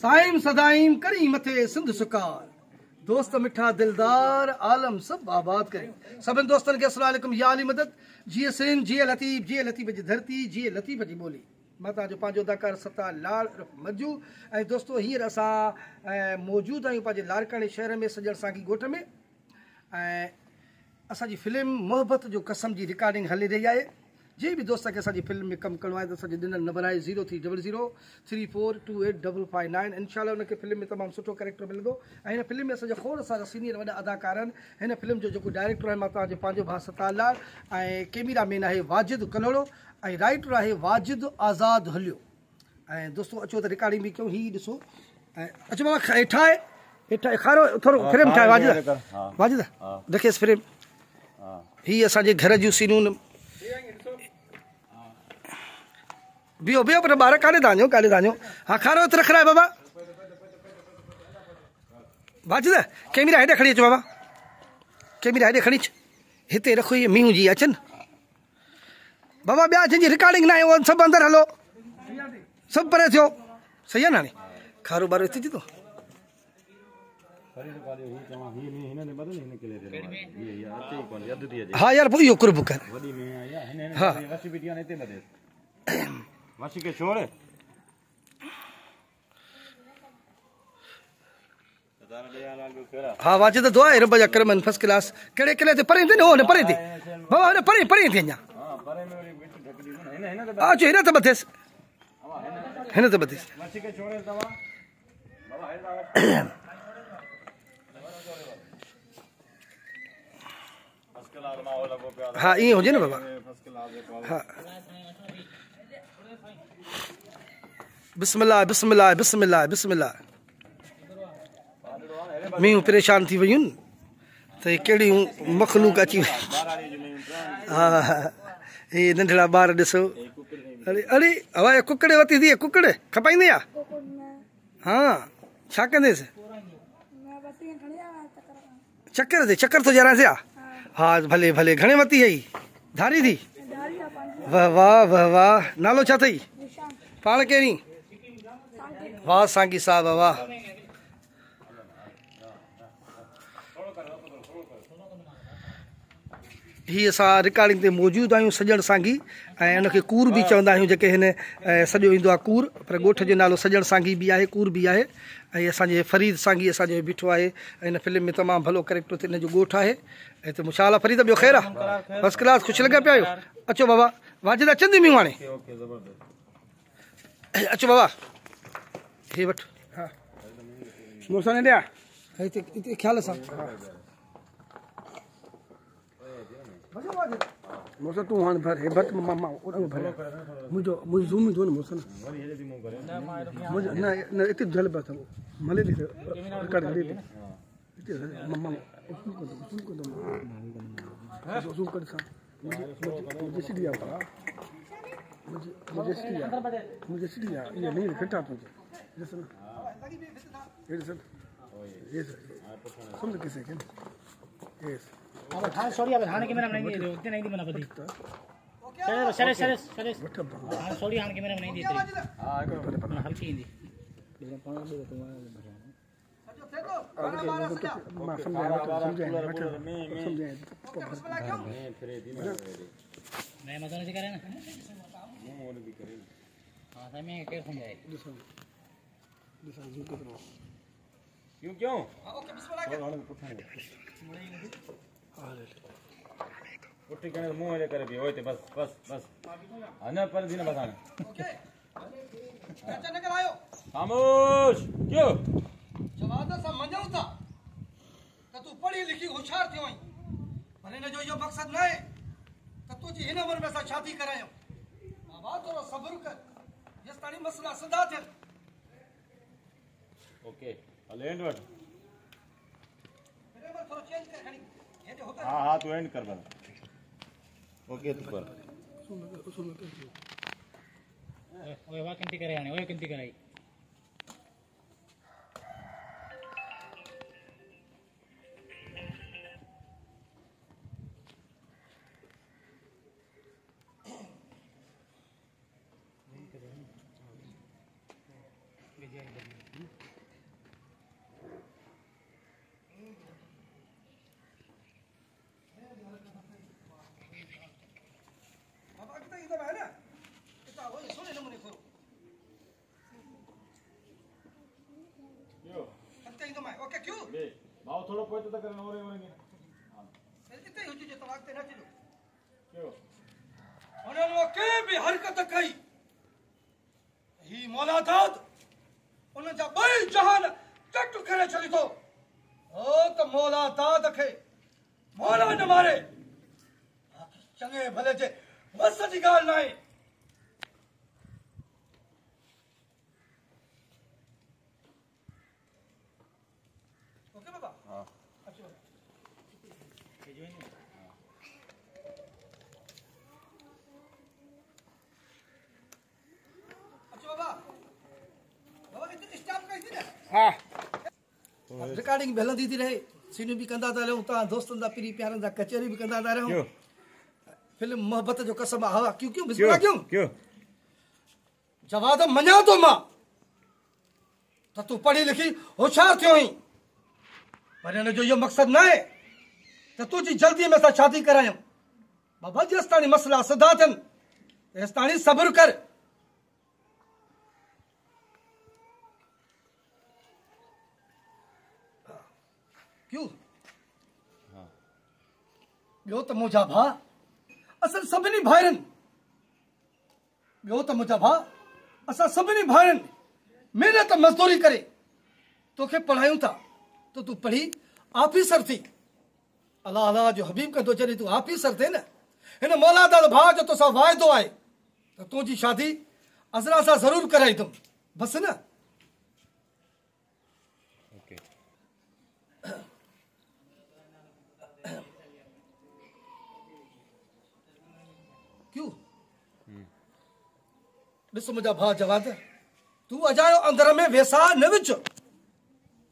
साइम सदाइम करी मथे सिंध सुकार, दोस्त मिठा दिलदार आलम सब आबाद करे। सभिनि दोस्तनि खे अस्सलाम वालेकुम। या अली मदद, जिए सिंध, जिए लतीफ़ जी धरती, जिए लतीफ़ जी ॿोली। मां तव्हांजो पंहिंजो अदाकार सत्तार लाल मज्जू। ऐं दोस्तो हींअर असां मौजूदु आहियूं पंहिंजे लारकाणे शहर में सॼण सांगी ॻोठ में। ऐं असांजी फिल्म मोहब्बत जो कसम जी रिकॉर्डिंग हली रही आहे। जे बि दोस्त खे असांजी फिल्म में कमु करिणो आहे त असांजो ॾिनल नंबर आहे 030034285599। इनशाला हुनखे फिल्म में तमामु सुठो कैरेक्टर मिलंदो। ऐं हिन फिल्म में असांजा खोड़ सारा सीनियर वॾा अदाकार आहिनि। हिन फिल्म जो जेको डायरेक्टर आहे मां तव्हांजो पंहिंजो भाउ सत्तार लाल, ऐं कैमरामैन आहे वाजिद कलोड़ो, ऐं राइटर आहे वाजिद आज़ाद हलियो। ऐं दोस्तो अचो त रिकॉर्डिंग बि कयूं। हीअ ॾिसो, ऐं अचो बाबा हेठां आहे, हेठां खारो थोरो फ्रेम ठाहे। वाजिद देखिएसि फ्रेम। हीअ असांजे घर जूं सीनूं। बीहो बीहो पर ॿार काॾे था वञो। हा खारो हथ रख रहा है बाबा। वाजिद कैमरा हेॾे खणी अचो बाबा, कैमरा हेॾे खणी अच, हिते रखो। इहे मींहं जी अचनि बाबा। ॿिया जंहिंजी रिकॉर्डिंग न आहे उहो सभु अंदरि हलो, सभु परे थियो। सही आहे न? हाणे खारो ॿारो हिते थी थो। हा यार पोइ इहो कुर्ब कर। हा हाँ वाजिद दुआ है रब जा करम फर्स्ट क्लास। केड़े केड़े ते परे थे न, ओ ने परे थे बाबा, ने परे परे थे अञा। आ जो हिन ते बथेस, हिन ते बथेस। हाँ ईअं हुजे न बाबा। हाँ बिस्मिल्लाह बिस्मिल्लाह बिस्मिल्लाह बिस्मिल्लाह। मींहं परेशान थी वियूं त कहिड़ियूं मखलूक अची वई। हा हे नंढड़ा ॿार ॾिसो। अरे अरे हवा कुकड़े वती थी, कुकड़ खपाईंदे या? हाँ छा कंदेसि? चक्कर ते चक्कर तो जरा से आ। हाँ भले भले। घणे वती आई? धारी थी? वाह वाह वाह वाह। नालो छा अथई? पाण कहिड़ी? वाह सांगी साहब वाह। ही असां रिकॉर्डिंग ते मौजूदु आहियूं सॼण सांगी, ऐं उनखे कूर बि चवंदा आहियूं जेके हिन सॼो ईंदो आहे कूर, पर ॻोठ जो नालो सॼण सांगी बि आहे, कूर बि आहे। ऐं असांजे फरीद सांगी असांजो बीठो आहे। ऐं हिन फिल्म में तमामु भलो कैरेक्टर हिन जो ॻोठ आहे। ऐं त मुशाला फरीद ॿियो ख़ैरु आहे? First class. ख़ुशि लॻा पिया आहियो? अचो बाबा। वाजिद अचनि थियूं हाणे? अचो बाबा हे वठि। हा मोसा ने ॾिया हिते हिते ख़्याल सां। मोसा तूं हाणे भर हे भट मामा ओॾो भर मुंहिंजो ज़ूम ईंदो न मोसा न न न हिते जल बस मले ॾिस रिकॉर्ड हले थी हिते मामा ज़ूम कर सां मुझे सीधी आ मुझे सीधी आ ये नहीं फिट आप मुझे जैसे ये सर ये समझ कैसे क्या यस। अब हाँ सॉरी अब हाने कैमरा नहीं दे उतने नहीं दी मना पति सर हाँ सॉरी हाने कैमरा नहीं दी हां हल्की हिंदी मैं मदन से करे ना और भी करे। हां सही में के समझाए क्यों क्यों ओके उठी कने मुंह ले करे भी होय ते बस बस बस आना पर दिन बताने ओके चाचा निकल आयो खामोश क्यों जवाब सा मंजो था त तू पढ़ी लिखी होशियार थियो आई पर इन जो यो मकसद न है त तू जी हिन उम्र में सा शादी करायो। बाबा थोड़ा सब्र कर जस ताणी मसला सदा थे। ओके हल एंड वर्ड मेरे थोड़ा चेंज कर खणी ये जो होता। हां हां तू एंड कर बस ओके तू कर सुन ओए वा किंती करे आने ओए किंती कराई नहीं करे थोड़ा पोइते त करन ओरे ओरे इते हुजे जो तवाक ते न चलो क्यों उन्हनि के भी हरकत कई ही मौला दाद उन जा बई जहान चट करे छली तो ओ त मौला दाद खे मौला न मारे चंगे भले जे बस जी गाल नहीं ओके बाबा हां अच्छा हाँ रिकॉर्डिंग भी हलंदी थी रहे सीनियूं भी कंदा था रहूं तव्हां दोस्तनि सां पिरी प्यारनि सां कचहरी भी कंदा था रहूं फिल्म मोहब्बत जो कसम हवा क्यों क्यों बिस्मिल्लाह क्यों जवाब मञा तो मां त तूं पढ़ी लिखी होशियार थियो ही पर हिन जो इहो मक़सद न आहे त तुंहिंजी जल्दी में असां शादी करायूं बाबा जेसि ताणी मसला सिधा थियनि तेसि ताणी सब्र कर क्यों ॿियो त मुंहिंजा भाउ असां सभिनी भाइरनि ॿियो त मुंहिंजा भाउ असां सभिनी भाइरनि महिनत मज़दूरी करे तोखे पढ़ायूं था तो तूं पढ़ी ऑफिसर थी अल्लाह अल्लाह जो हबीब कंदो जॾहिं तूं ऑफिसर थिए न हिन मौलादा भाउ जो तोसां वाइदो आहे त तुंहिंजी शादी अज़रा सां ज़रूरु कराईंदुमि बसि न क्यों ॾिसो मुंहिंजा भाउ जवाद तूं अजायो अंदर में वेसा न विझ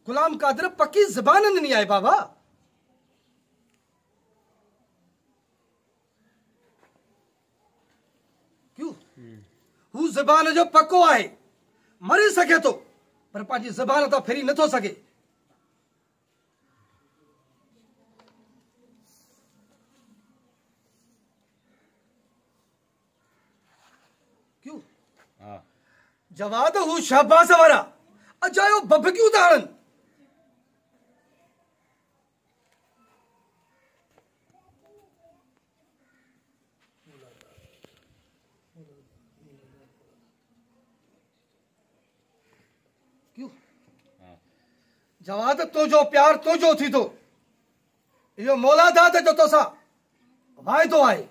गुलाम कादिर पकी ज़बान ॾिनी आहे बाबा क्यों हू ज़बान जो पको आहे मरी सघे थो पर पंहिंजी ज़बान तां फिरी नथो सघे क्यों जवाद हू शाबाश वारा अजायो बबक्यू था हणनि क्यों जवाद तुंहिंजो प्यार तुंहिंजो थी थो इहो मौला दाद जो तोसां वाइदो आहे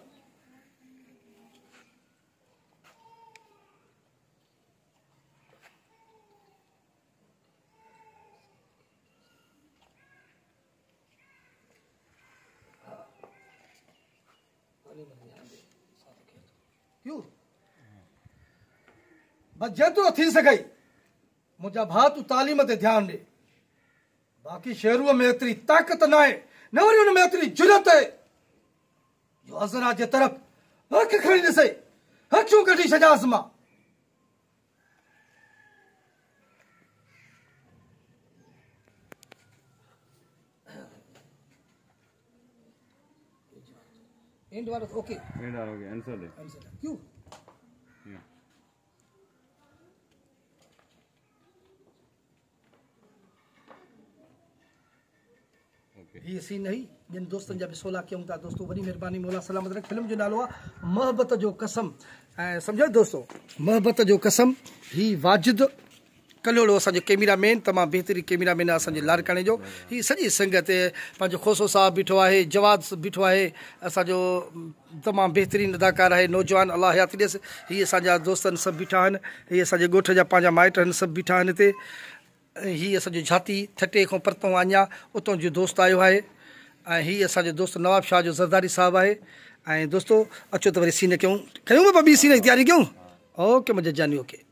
क्यों बस जेतिरो थी सघई मुंहिंजा भाउ तूं तालीम ते ध्यानु ॾे बाक़ी शेरूअ में एतिरी ताक़त न आहे न वरी हुन में एतिरी जुरत आहे जो अज़रा जे तरफ़ हक़ खणी ॾिसे हक़ियूं कढी छॾियासि मां एंड वाला ओके एंड आ गया आंसर दे क्यों ये सीन नहीं जिन दोस्तन जब सोला क्यों था दोस्तों बड़ी मेहरबानी मौला सलामत रख फिल्म जो नालो आहे मोहब्बत जो कसम ऐं समझो दोस्तों मोहब्बत जो कसम ही वाजिद कलोड़ो असांजो कैमरामैन तमामु बहितरीन कैमरामैन आहे असांजे लारकाणे जो ही सॼी संगत पंहिंजो खोसो साहब बीठो आहे जवाद बीठो आहे असांजो तमामु बहितरीन अदाकार आहे नौजवान अलाह हयाती ॾियसि हीअ असांजा दोस्तनि सभु बीठा आहिनि हीअ असांजे ॻोठ जा पंहिंजा माइट आहिनि सभु बीठा आहिनि हिते हीअ असांजो झाती ठटे खां परतो अञा उतां जो दोस्त आयो आहे ऐं हीअ असांजो दोस्त नवाब शाह जो ज़रदारी साहब आहे ऐं दोस्तो अचो त वरी सीन कयूं कयूं ॿी सीन जी तयारी कयूं ओके मुंहिंजा जानी ओके